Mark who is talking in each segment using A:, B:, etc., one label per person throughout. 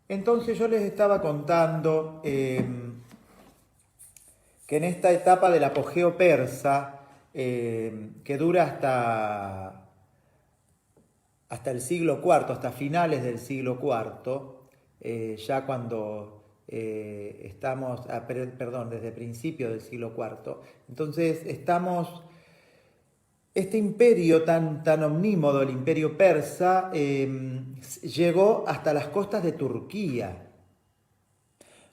A: Entonces yo les estaba contando que en esta etapa del apogeo persa, que dura hasta el siglo cuarto, hasta finales del siglo cuarto, ya cuando estamos, perdón, desde principios del siglo cuarto, entonces estamos, este imperio tan omnímodo, el imperio persa, llegó hasta las costas de Turquía.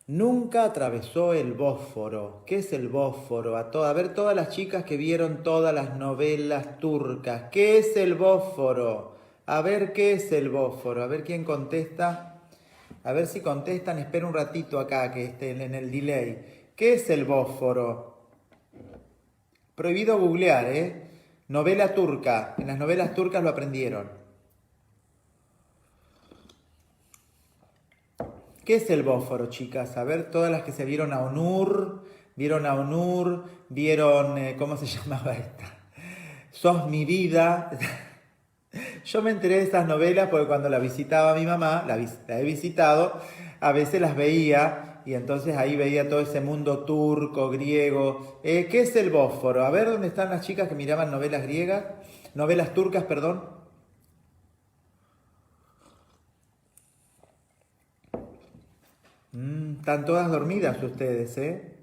A: Nunca atravesó el Bósforo. ¿Qué es el Bósforo? A ver, todas las chicas que vieron todas las novelas turcas. ¿Qué es el Bósforo? A ver, ¿qué es el Bósforo? A ver quién contesta. A ver si contestan. Espera un ratito acá que estén en el delay. ¿Qué es el Bósforo? Prohibido googlear, ¿eh? Novela turca. En las novelas turcas lo aprendieron. ¿Qué es el Bósforo, chicas? A ver, todas las que se vieron, ¿cómo se llamaba esta? Sos mi vida. Yo me enteré de estas novelas porque cuando la visitaba mi mamá, la he visitado, a veces las veía y entonces ahí veía todo ese mundo turco, griego. ¿Qué es el Bósforo? A ver, ¿dónde están las chicas que miraban novelas griegas? Novelas turcas, perdón. Están todas dormidas ustedes, ¿eh?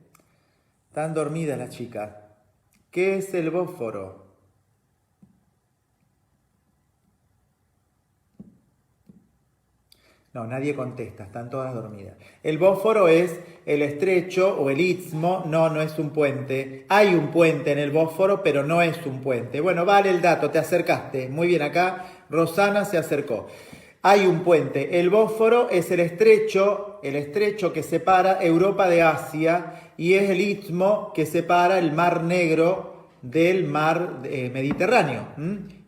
A: Están dormidas las chicas. ¿Qué es el Bósforo? No, nadie contesta, están todas dormidas. El Bósforo es el estrecho o el istmo, no es un puente. Hay un puente en el Bósforo, pero no es un puente. Bueno, vale el dato, te acercaste. Muy bien, acá Rosana se acercó. Hay un puente. El Bósforo es el estrecho que separa Europa de Asia y es el istmo que separa el Mar Negro del mar Mediterráneo.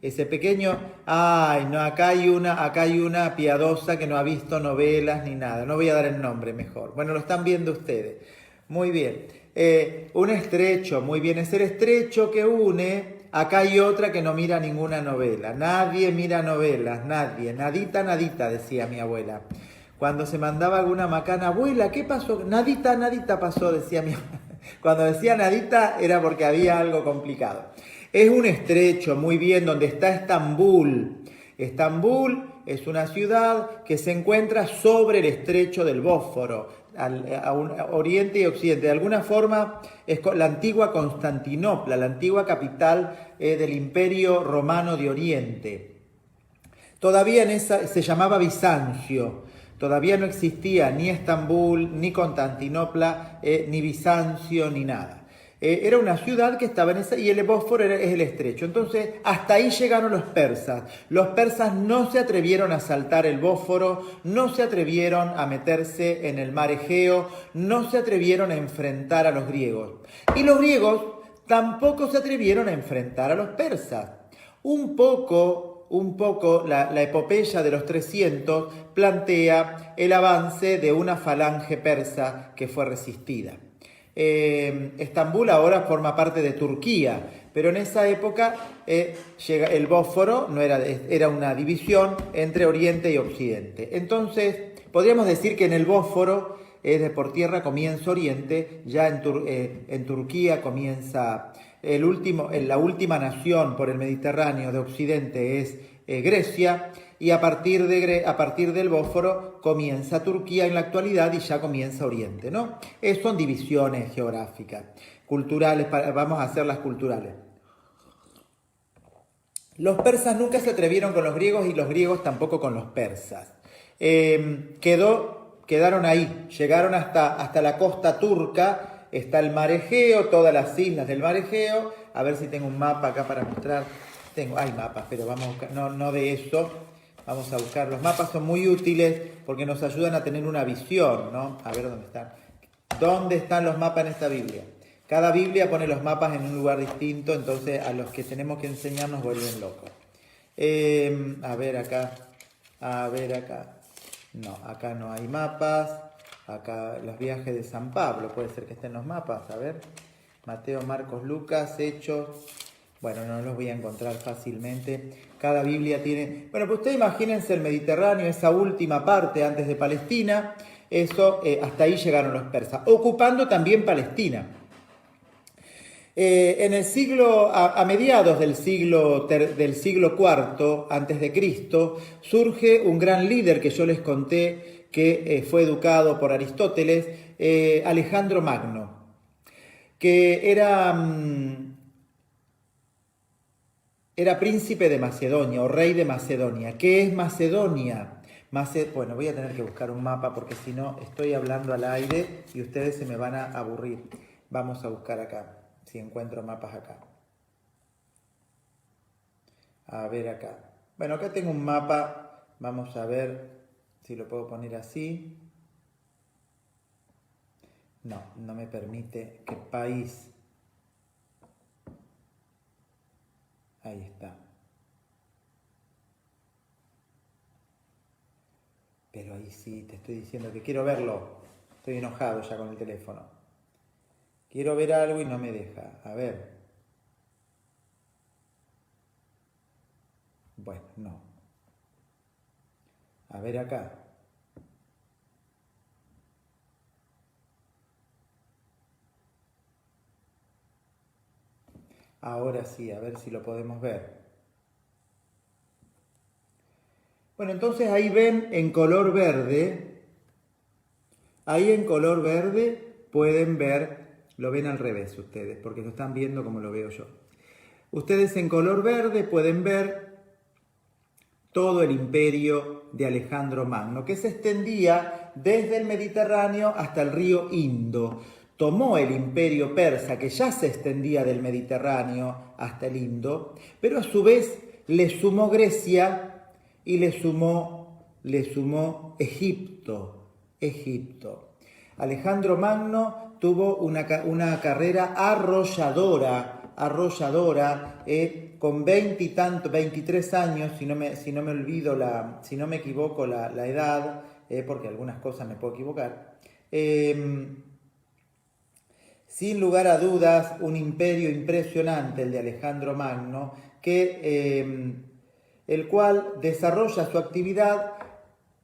A: Ese pequeño, ay, no, acá hay una piadosa que no ha visto novelas ni nada. No voy a dar el nombre mejor. Bueno, lo están viendo ustedes. Muy bien. Un estrecho, muy bien. Es el estrecho que une. Acá hay otra que no mira ninguna novela. Nadie mira novelas, nadie. Nadita, nadita, decía mi abuela. Cuando se mandaba alguna macana, abuela, ¿qué pasó? Nadita, nadita pasó, decía mi abuela. Cuando decía nadita era porque había algo complicado. Es un estrecho, muy bien, donde está Estambul. Estambul es una ciudad que se encuentra sobre el estrecho del Bósforo, oriente y occidente. De alguna forma es la antigua Constantinopla, la antigua capital del Imperio Romano de Oriente. Todavía en esa se llamaba Bizancio. Todavía no existía ni Estambul, ni Constantinopla, ni Bizancio, ni nada. Era una ciudad que estaba en esa, y el Bósforo es el estrecho. Entonces, hasta ahí llegaron los persas. Los persas no se atrevieron a saltar el Bósforo, no se atrevieron a meterse en el mar Egeo, no se atrevieron a enfrentar a los griegos. Y los griegos tampoco se atrevieron a enfrentar a los persas. Un poco la epopeya de los 300 plantea el avance de una falange persa que fue resistida. Estambul ahora forma parte de Turquía, pero en esa época el Bósforo era una división entre Oriente y Occidente. Entonces, podríamos decir que en el Bósforo, por tierra comienza Oriente, ya en Turquía comienza la última nación por el Mediterráneo de Occidente es Grecia, y a partir del Bósforo comienza Turquía en la actualidad y ya comienza Oriente, ¿no? Son divisiones geográficas, culturales, vamos a hacerlas culturales. Los persas nunca se atrevieron con los griegos y los griegos tampoco con los persas. Quedaron ahí, llegaron hasta la costa turca, está el mar Egeo, todas las islas del mar Egeo. A ver si tengo un mapa acá para mostrar. Hay mapas, pero vamos a buscar, no de eso. Vamos a buscar. Los mapas son muy útiles porque nos ayudan a tener una visión, ¿no? A ver dónde están. ¿Dónde están los mapas en esta Biblia? Cada Biblia pone los mapas en un lugar distinto, entonces a los que tenemos que enseñar nos vuelven locos. A ver acá. No, acá no hay mapas. Acá los viajes de San Pablo, puede ser que estén los mapas. A ver. Mateo, Marcos, Lucas, Hechos. Bueno, no los voy a encontrar fácilmente. Cada Biblia tiene... Bueno, pues ustedes imagínense el Mediterráneo, esa última parte antes de Palestina. Eso, hasta ahí llegaron los persas, ocupando también Palestina. En el siglo, a mediados del siglo IV antes de Cristo, surge un gran líder que yo les conté que fue educado por Aristóteles, Alejandro Magno, que era príncipe de Macedonia o rey de Macedonia. ¿Qué es Macedonia? Bueno, voy a tener que buscar un mapa porque si no estoy hablando al aire y ustedes se me van a aburrir. Vamos a buscar acá, si encuentro mapas acá. A ver acá. Bueno, acá tengo un mapa. Vamos a ver si lo puedo poner así. No, no me permite. ¿Qué país? Ahí está. Pero ahí sí, te estoy diciendo que quiero verlo. Estoy enojado ya con el teléfono. Quiero ver algo y no me deja. A ver. Bueno, no. A ver acá. Ahora sí, a ver si lo podemos ver. Bueno, entonces ahí ven en color verde, ahí en color verde pueden ver, lo ven al revés ustedes, porque lo están viendo como lo veo yo. Ustedes en color verde pueden ver todo el imperio de Alejandro Magno, que se extendía desde el Mediterráneo hasta el río Indo. Tomó el imperio persa, que ya se extendía del Mediterráneo hasta el Indo, pero a su vez le sumó Grecia y le sumó Egipto. Alejandro Magno tuvo una carrera arrolladora, con 23 años, si no me equivoco la edad, porque algunas cosas me puedo equivocar. Sin lugar a dudas, un imperio impresionante el de Alejandro Magno, el cual desarrolla su actividad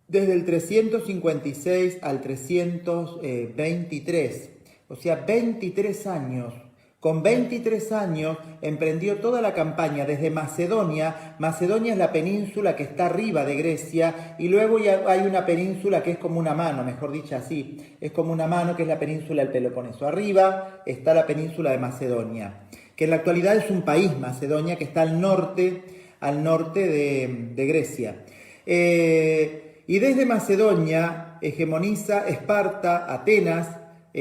A: desde el 356 al 323, o sea, 23 años. Con 23 años emprendió toda la campaña desde Macedonia. Macedonia es la península que está arriba de Grecia y luego ya hay una península que es como una mano, mejor dicho así, es como una mano que es la península del Peloponeso. Arriba está la península de Macedonia, que en la actualidad es un país, Macedonia, que está al norte de Grecia. Y desde Macedonia hegemoniza Esparta, Atenas,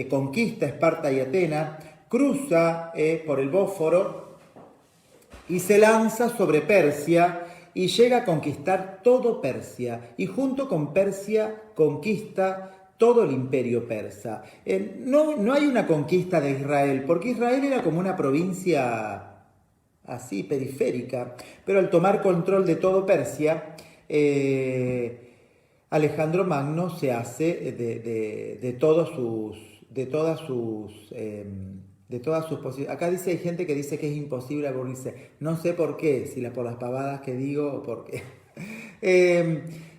A: conquista Esparta y Atenas, cruza por el Bósforo y se lanza sobre Persia y llega a conquistar todo Persia. Y junto con Persia conquista todo el imperio persa. No hay una conquista de Israel, porque Israel era como una provincia así periférica, pero al tomar control de todo Persia, Alejandro Magno se hace de todas sus posibilidades. Acá dice, hay gente que dice que es imposible aburrirse. No sé por qué, si por las pavadas que digo o por qué.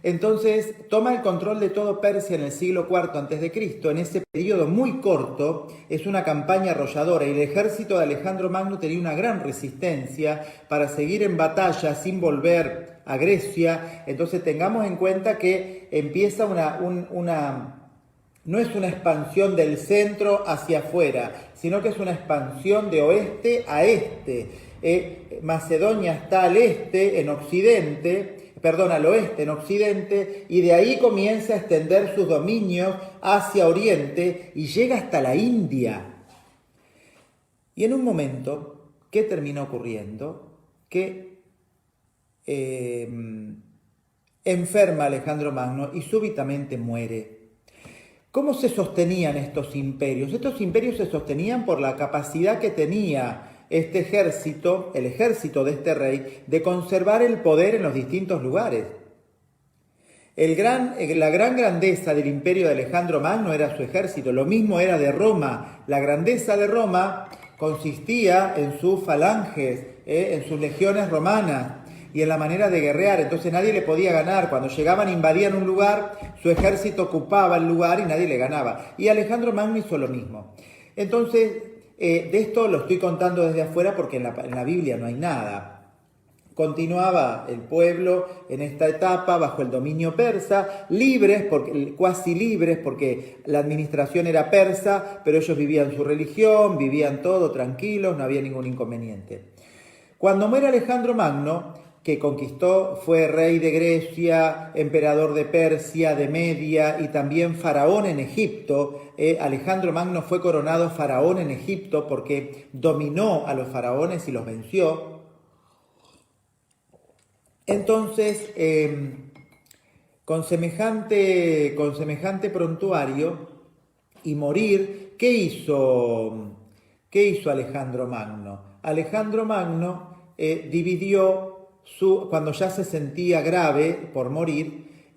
A: Entonces toma el control de todo Persia en el siglo IV a.C. En ese periodo muy corto es una campaña arrolladora y el ejército de Alejandro Magno tenía una gran resistencia para seguir en batalla sin volver a Grecia. Entonces tengamos en cuenta que empieza no es una expansión del centro hacia afuera, sino que es una expansión de oeste a este. Macedonia está al oeste en Occidente, y de ahí comienza a extender sus dominios hacia Oriente y llega hasta la India. Y en un momento, ¿qué termina ocurriendo? Que enferma Alejandro Magno y súbitamente muere. ¿Cómo se sostenían estos imperios? Estos imperios se sostenían por la capacidad que tenía este ejército, el ejército de este rey, de conservar el poder en los distintos lugares. La gran grandeza del imperio de Alejandro Magno era su ejército, lo mismo era de Roma. La grandeza de Roma consistía en sus falanges en sus legiones romanas y en la manera de guerrear. Entonces nadie le podía ganar. Cuando llegaban, invadían un lugar, su ejército ocupaba el lugar y nadie le ganaba. Y Alejandro Magno hizo lo mismo. Entonces, de esto lo estoy contando desde afuera porque en la Biblia no hay nada. Continuaba el pueblo en esta etapa bajo el dominio persa, libres, cuasi libres, porque la administración era persa, pero ellos vivían su religión, vivían todo tranquilos, no había ningún inconveniente. Cuando muere Alejandro Magno, que conquistó, fue rey de Grecia, emperador de Persia, de Media y también faraón en Egipto. Alejandro Magno fue coronado faraón en Egipto porque dominó a los faraones y los venció. Entonces, con semejante prontuario y morir, ¿qué hizo Alejandro Magno? Alejandro Magno dividió cuando ya se sentía grave por morir,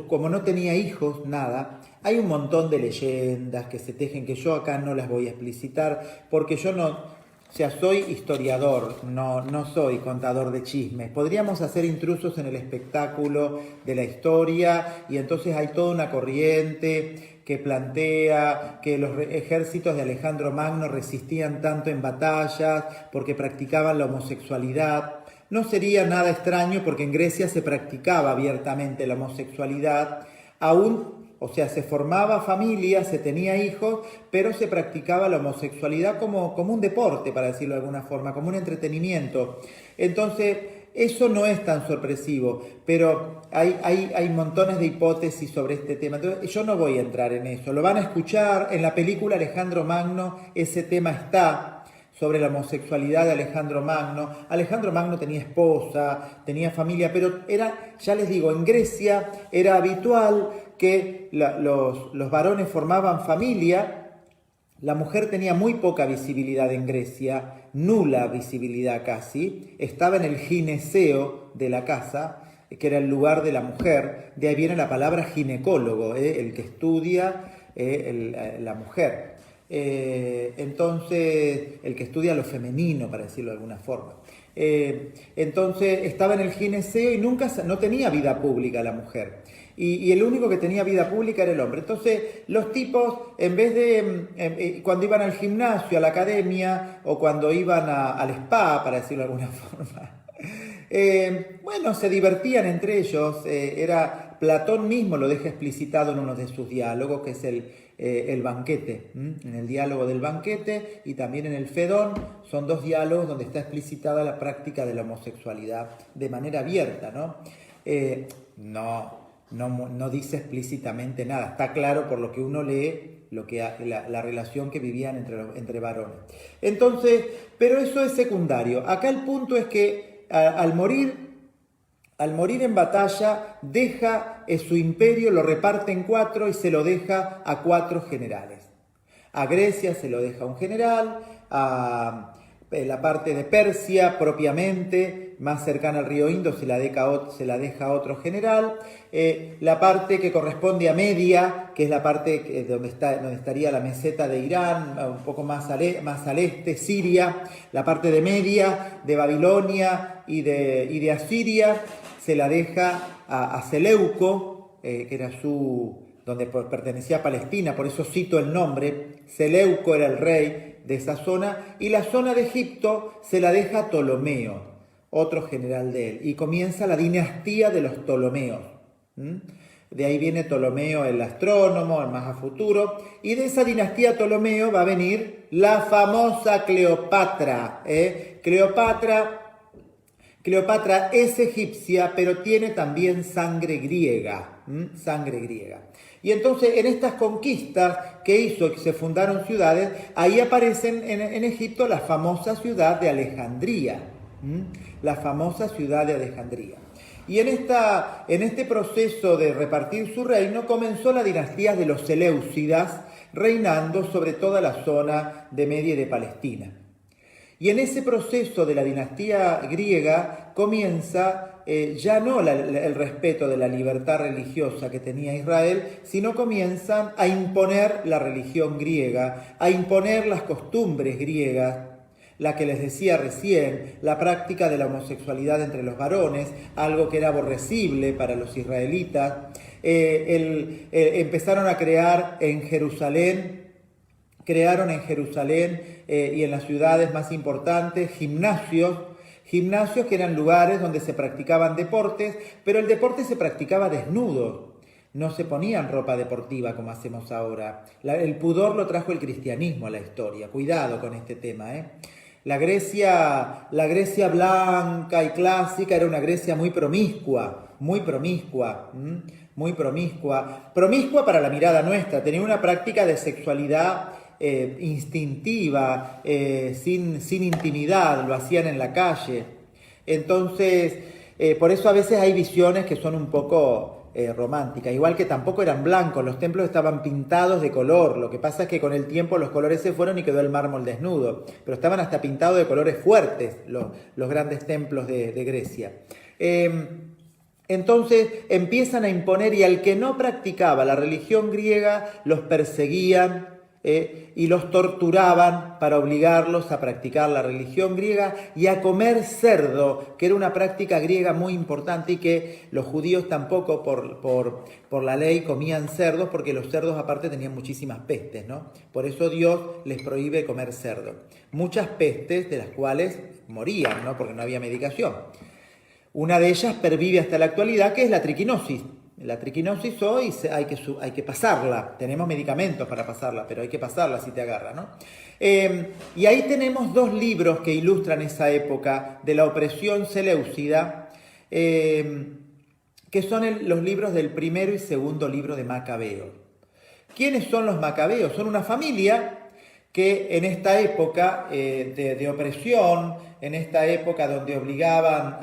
A: como no tenía hijos, nada. Hay un montón de leyendas que se tejen que yo acá no las voy a explicitar porque yo no... O sea, soy historiador, no soy contador de chismes. Podríamos hacer intrusos en el espectáculo de la historia y entonces hay toda una corriente que plantea que los ejércitos de Alejandro Magno resistían tanto en batallas porque practicaban la homosexualidad. No sería nada extraño porque en Grecia se practicaba abiertamente la homosexualidad, o sea, se formaba familia, se tenía hijos, pero se practicaba la homosexualidad como un deporte, para decirlo de alguna forma, como un entretenimiento. Entonces, eso no es tan sorpresivo, pero hay montones de hipótesis sobre este tema. Entonces, yo no voy a entrar en eso. Lo van a escuchar en la película Alejandro Magno, ese tema está sobre la homosexualidad de Alejandro Magno. Alejandro Magno tenía esposa, tenía familia, pero ya les digo, en Grecia era habitual que los varones formaban familia. La mujer tenía muy poca visibilidad en Grecia, nula visibilidad casi, estaba en el gineceo de la casa, que era el lugar de la mujer, de ahí viene la palabra ginecólogo, el que estudia la mujer. Entonces, el que estudia lo femenino, para decirlo de alguna forma. Entonces, estaba en el gineceo y no tenía vida pública la mujer. Y el único que tenía vida pública era el hombre. Entonces, los tipos, en vez de, cuando iban al gimnasio, a la academia, o cuando iban al spa, para decirlo de alguna forma, bueno, se divertían entre ellos. Platón mismo lo deja explicitado en uno de sus diálogos, que es el banquete. En el diálogo del banquete y también en el Fedón, son dos diálogos donde está explicitada la práctica de la homosexualidad de manera abierta, ¿no? No dice explícitamente nada, está claro por lo que uno lee la relación que vivían entre varones. Entonces, pero eso es secundario. Acá el punto es que al morir en batalla, deja su imperio, lo reparte en 4 y se lo deja a 4 generales. A Grecia se lo deja a un general, a la parte de Persia propiamente, más cercana al río Indo, se la deja a otro general. La parte que corresponde a Media, que es la parte donde estaría la meseta de Irán, un poco más al este, Siria, la parte de Media, de Babilonia y de Asiria, se la deja a Seleuco, que era donde pertenecía a Palestina, por eso cito el nombre. Seleuco era el rey de esa zona, y la zona de Egipto se la deja a Ptolomeo, otro general de él, y comienza la dinastía de los Ptolomeos. De ahí viene Ptolomeo, el astrónomo, el más a futuro, y de esa dinastía Ptolomeo va a venir la famosa Cleopatra. Cleopatra es egipcia, pero tiene también sangre griega. Y entonces en estas conquistas que hizo, que se fundaron ciudades, ahí aparecen en Egipto la famosa ciudad de Alejandría. La famosa ciudad de Alejandría. Y en este proceso de repartir su reino comenzó la dinastía de los Seleucidas, reinando sobre toda la zona de Media y de Palestina. Y en ese proceso de la dinastía griega comienza ya no el respeto de la libertad religiosa que tenía Israel, sino comienzan a imponer la religión griega, a imponer las costumbres griegas, la que les decía recién, la práctica de la homosexualidad entre los varones, algo que era aborrecible para los israelitas. Empezaron a crear en Jerusalén, y en las ciudades más importantes gimnasios que eran lugares donde se practicaban deportes, pero el deporte se practicaba desnudo. No se ponían ropa deportiva como hacemos ahora. El pudor lo trajo el cristianismo a la historia. Cuidado con este tema, ¿eh? La Grecia blanca y clásica era una Grecia muy promiscua, promiscua para la mirada nuestra. Tenía una práctica de sexualidad instintiva, sin intimidad, lo hacían en la calle. Entonces, por eso a veces hay visiones que son un poco románticas, igual que tampoco eran blancos, los templos estaban pintados de color. Lo que pasa es que con el tiempo los colores se fueron y quedó el mármol desnudo, pero estaban hasta pintados de colores fuertes los grandes templos de Grecia. Entonces empiezan a imponer, y al que no practicaba la religión griega los perseguían y los torturaban para obligarlos a practicar la religión griega y a comer cerdo, que era una práctica griega muy importante, y que los judíos tampoco por la ley comían cerdos, porque los cerdos aparte tenían muchísimas pestes, ¿no? Por eso Dios les prohíbe comer cerdo. Muchas pestes de las cuales morían, ¿no? Porque no había medicación. Una de ellas pervive hasta la actualidad, que es la triquinosis. La triquinosis hoy hay que pasarla, tenemos medicamentos para pasarla, pero hay que pasarla si te agarra, ¿no? Y ahí tenemos dos libros que ilustran esa época de la opresión seleucida, que son los libros del primero y segundo libro de Macabeos. ¿Quiénes son los macabeos? Son una familia que en esta época de opresión, en esta época donde obligaban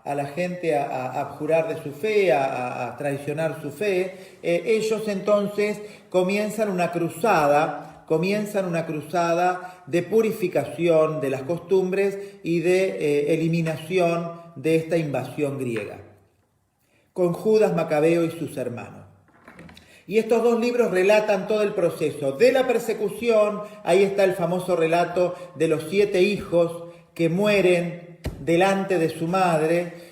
A: a la gente a abjurar de su fe, a traicionar su fe, ellos entonces comienzan una cruzada de purificación de las costumbres y de eliminación de esta invasión griega, con Judas Macabeo y sus hermanos. Y estos dos libros relatan todo el proceso de la persecución. Ahí está el famoso relato de los 7 hijos que mueren delante de su madre,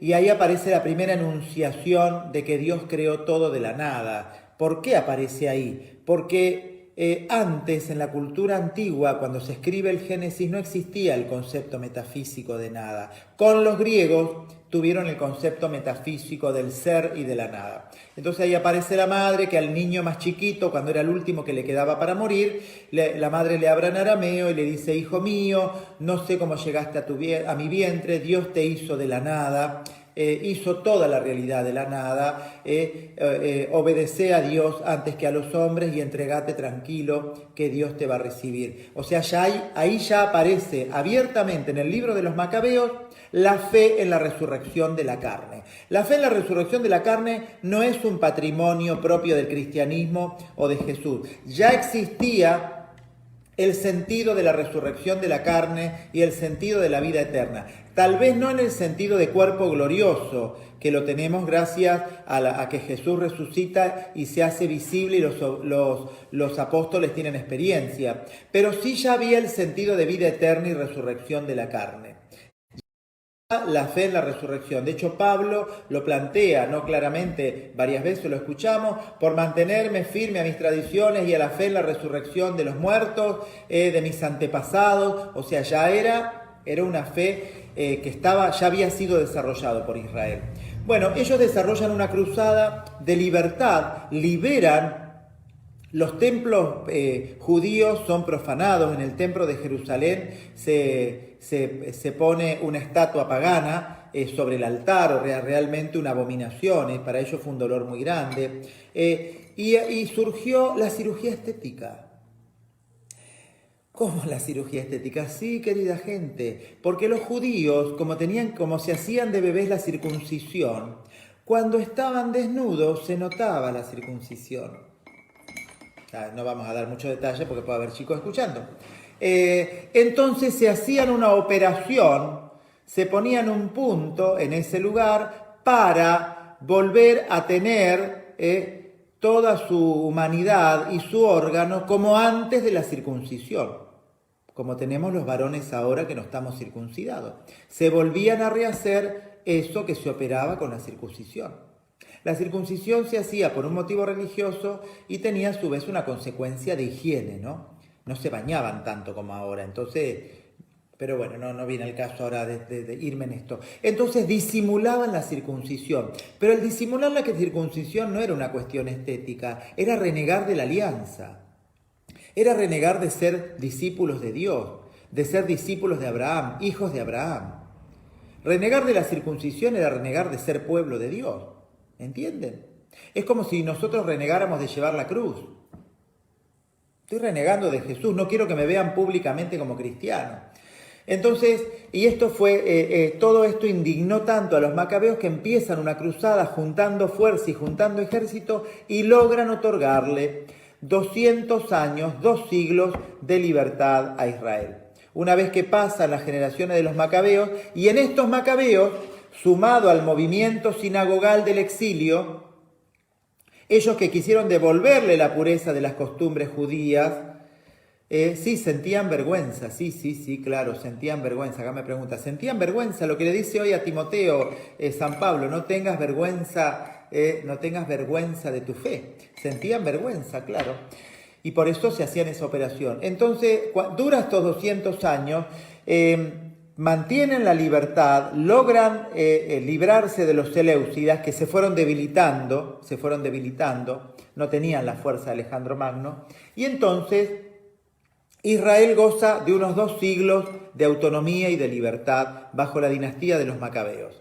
A: y ahí aparece la primera enunciación de que Dios creó todo de la nada. ¿Por qué aparece ahí? Porque antes, en la cultura antigua, cuando se escribe el Génesis, no existía el concepto metafísico de nada. Con los griegos tuvieron el concepto metafísico del ser y de la nada. Entonces ahí aparece la madre, que al niño más chiquito, cuando era el último que le quedaba para morir, la madre le habla en arameo y le dice: hijo mío, no sé cómo llegaste a mi vientre, Dios te hizo de la nada, hizo toda la realidad de la nada, obedece a Dios antes que a los hombres y entregate tranquilo que Dios te va a recibir. O sea, ahí ya aparece abiertamente en el libro de los Macabeos la fe en la resurrección de la carne. La fe en la resurrección de la carne no es un patrimonio propio del cristianismo o de Jesús. Ya existía el sentido de la resurrección de la carne y el sentido de la vida eterna. Tal vez no en el sentido de cuerpo glorioso, que lo tenemos gracias a que Jesús resucita y se hace visible y los apóstoles tienen experiencia, pero sí ya había el sentido de vida eterna y resurrección de la carne. La fe en la resurrección. De hecho, Pablo lo plantea, no claramente, varias veces lo escuchamos: por mantenerme firme a mis tradiciones y a la fe en la resurrección de los muertos, de mis antepasados. O sea, ya era una fe que ya había sido desarrollado por Israel. Bueno, ellos desarrollan una cruzada de libertad, liberan. Los templos judíos son profanados. En el templo de Jerusalén se pone una estatua pagana sobre el altar, o realmente una abominación. Para ellos fue un dolor muy grande. Y surgió la cirugía estética. ¿Cómo la cirugía estética? Sí, querida gente, porque los judíos, como se hacían de bebés la circuncisión, cuando estaban desnudos se notaba la circuncisión. No vamos a dar mucho detalle porque puede haber chicos escuchando. Entonces se hacían una operación, se ponían un punto en ese lugar para volver a tener toda su humanidad y su órgano como antes de la circuncisión. como tenemos los varones ahora que no estamos circuncidados. Se volvían a rehacer eso que se operaba con la circuncisión. La circuncisión se hacía por un motivo religioso y tenía a su vez una consecuencia de higiene, ¿no? No se bañaban tanto como ahora, entonces, pero bueno, no viene el caso ahora de irme en esto. Entonces disimulaban la circuncisión, pero el disimular la circuncisión no era una cuestión estética, era renegar de la alianza, era renegar de ser discípulos de Dios, de ser discípulos de Abraham, hijos de Abraham. Renegar de la circuncisión era renegar de ser pueblo de Dios, ¿entienden? Es como si nosotros renegáramos de llevar la cruz. Estoy renegando de Jesús, no quiero que me vean públicamente como cristiano. Entonces, y esto fue, todo esto indignó tanto a los macabeos que empiezan una cruzada juntando fuerza y juntando ejército y logran otorgarle 200 años, 2 siglos de libertad a Israel. Una vez que pasan las generaciones de los macabeos, y en estos macabeos, sumado al movimiento sinagogal del exilio, ellos que quisieron devolverle la pureza de las costumbres judías, sí, sentían vergüenza, sí, claro, sentían vergüenza. Acá me pregunta, ¿sentían vergüenza? Lo que le dice hoy a Timoteo San Pablo, no tengas vergüenza de tu fe. Sentían vergüenza, claro. Y por eso se hacían esa operación. Entonces, dura estos 200 años, mantienen la libertad, logran librarse de los seleucidas que se fueron debilitando, no tenían la fuerza de Alejandro Magno, y entonces Israel goza de unos 2 siglos de autonomía y de libertad bajo la dinastía de los macabeos.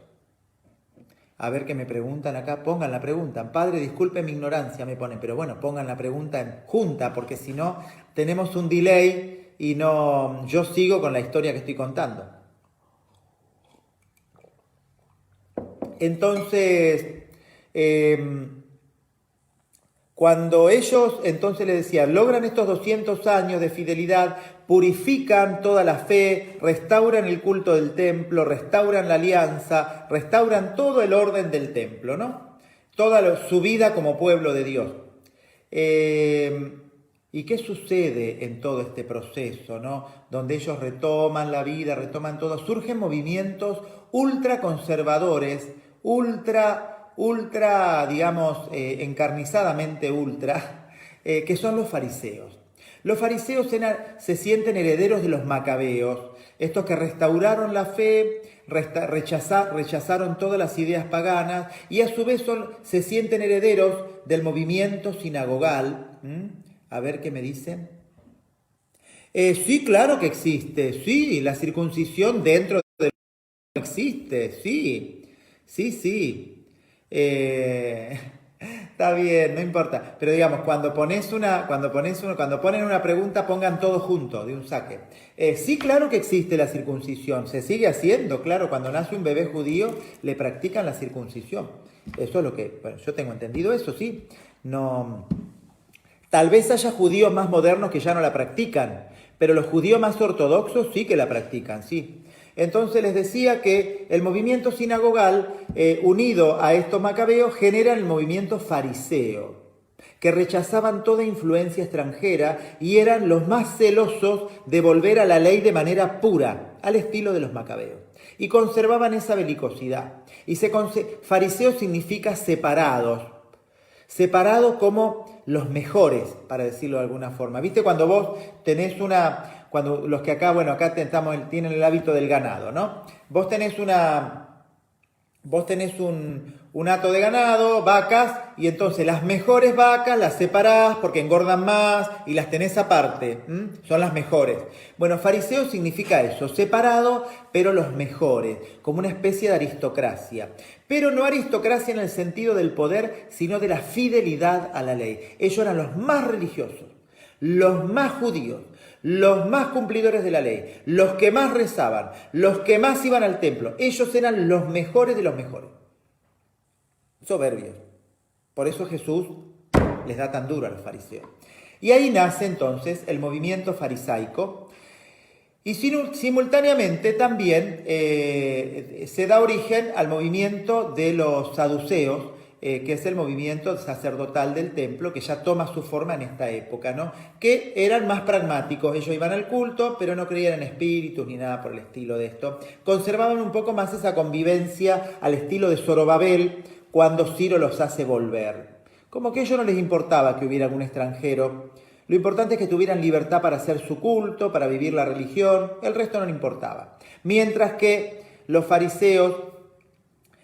A: A ver qué me preguntan acá, pongan la pregunta. Padre, disculpe mi ignorancia, me ponen, pero bueno, pongan la pregunta en junta, porque si no, tenemos un delay y no, yo sigo con la historia que estoy contando. Entonces, cuando ellos, entonces le decían, logran estos 200 años de fidelidad, purifican toda la fe, restauran el culto del templo, restauran la alianza, restauran todo el orden del templo, ¿no? Toda su vida como pueblo de Dios. ¿Y qué sucede en todo este proceso, ¿no? Donde ellos retoman la vida, retoman todo, surgen movimientos ultraconservadores, digamos, encarnizadamente que son los fariseos. Los fariseos se sienten herederos de los macabeos, estos que restauraron la fe, rechazaron todas las ideas paganas y a su vez se sienten herederos del movimiento sinagogal. A ver qué me dicen. Sí, claro que existe, sí, la circuncisión dentro de existe, sí. Está bien, no importa. Pero digamos, cuando ponen una pregunta, pongan todo junto, de un saque. Sí, claro que existe la circuncisión. Se sigue haciendo, claro. Cuando nace un bebé judío, le practican la circuncisión. Eso es lo que, bueno, yo tengo entendido eso, sí. No, tal vez haya judíos más modernos que ya no la practican, pero los judíos más ortodoxos sí que la practican, sí. Entonces les decía que el movimiento sinagogal, unido a estos macabeos, genera el movimiento fariseo, que rechazaban toda influencia extranjera y eran los más celosos de volver a la ley de manera pura, al estilo de los macabeos. Y conservaban esa belicosidad. Fariseo significa separados como los mejores, para decirlo de alguna forma. ¿Viste cuando vos tenés cuando los que acá, bueno, acá tienen el hábito del ganado, ¿no? Vos tenés un hato de ganado, vacas, y entonces las mejores vacas las separás porque engordan más y las tenés aparte, son las mejores. Bueno, fariseo significa eso, separado, pero los mejores, como una especie de aristocracia. Pero no aristocracia en el sentido del poder, sino de la fidelidad a la ley. Ellos eran los más religiosos, los más judíos, los más cumplidores de la ley, los que más rezaban, los que más iban al templo. Ellos eran los mejores de los mejores. Soberbios. Por eso Jesús les da tan duro a los fariseos. Y ahí nace entonces el movimiento farisaico. Y simultáneamente también se da origen al movimiento de los saduceos, que es el movimiento sacerdotal del templo, que ya toma su forma en esta época, ¿no? Que eran más pragmáticos, ellos iban al culto, pero no creían en espíritus ni nada por el estilo de esto. Conservaban un poco más esa convivencia al estilo de Zorobabel, cuando Ciro los hace volver. Como que a ellos no les importaba que hubiera algún extranjero. Lo importante es que tuvieran libertad para hacer su culto, para vivir la religión, el resto no le importaba. Mientras que los fariseos,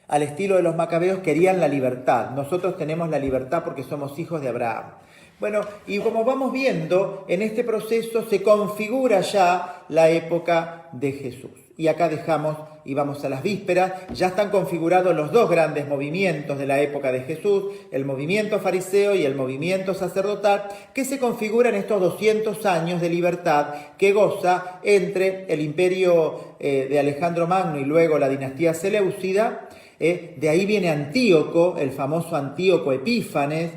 A: al estilo de los macabeos, querían la libertad. Nosotros tenemos la libertad porque somos hijos de Abraham. Bueno, y como vamos viendo, en este proceso se configura ya la época de Jesús. Y acá dejamos y vamos a las vísperas. Ya están configurados los dos grandes movimientos de la época de Jesús, el movimiento fariseo y el movimiento sacerdotal, que se configuran en estos 200 años de libertad que goza entre el imperio de Alejandro Magno y luego la dinastía seleucida. De ahí viene Antíoco, el famoso Antíoco Epífanes.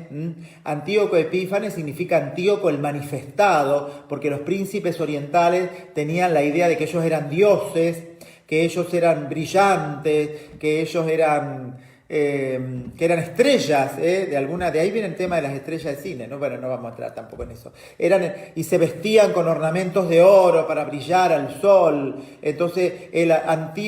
A: Antíoco Epífanes significa Antíoco el manifestado, porque los príncipes orientales tenían la idea de que ellos eran dioses, que ellos eran brillantes, que ellos eran estrellas, de ahí viene el tema de las estrellas de cine, ¿no? Bueno, no vamos a entrar tampoco en eso. Y se vestían con ornamentos de oro para brillar al sol. Entonces,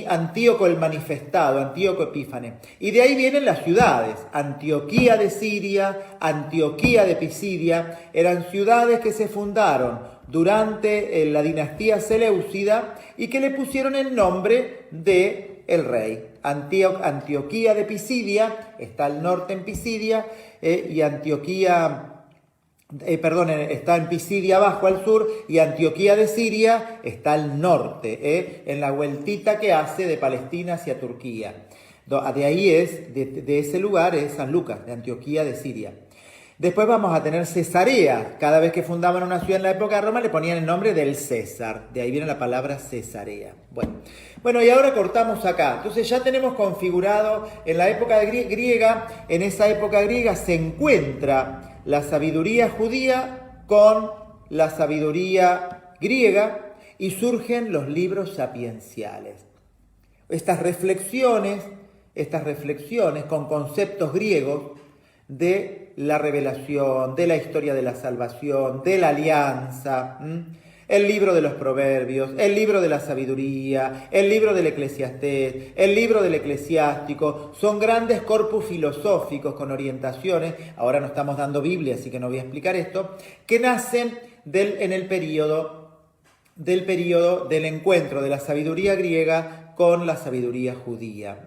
A: Antíoco el manifestado, Antíoco Epífanes. Y de ahí vienen las ciudades, Antioquía de Siria, Antioquía de Pisidia, eran ciudades que se fundaron durante la dinastía seleucida y que le pusieron el nombre de el rey. Antioquía de Pisidia, está al norte en Pisidia, y Antioquía, está en Pisidia abajo al sur, y Antioquía de Siria está al norte, en la vueltita que hace de Palestina hacia Turquía. De ahí de ese lugar es San Lucas, de Antioquía de Siria. Después vamos a tener Cesarea. Cada vez que fundaban una ciudad en la época de Roma le ponían el nombre del César. De ahí viene la palabra Cesarea. Bueno, y ahora cortamos acá. Entonces ya tenemos configurado en la época griega, en esa época griega se encuentra la sabiduría judía con la sabiduría griega y surgen los libros sapienciales. Estas reflexiones con conceptos griegos de la revelación, de la historia de la salvación, de la alianza, el libro de los proverbios, el libro de la sabiduría, el libro del Eclesiastés, el libro del Eclesiástico, son grandes corpus filosóficos con orientaciones, ahora no estamos dando Biblia, así que no voy a explicar esto, que nacen en el periodo del encuentro de la sabiduría griega con la sabiduría judía.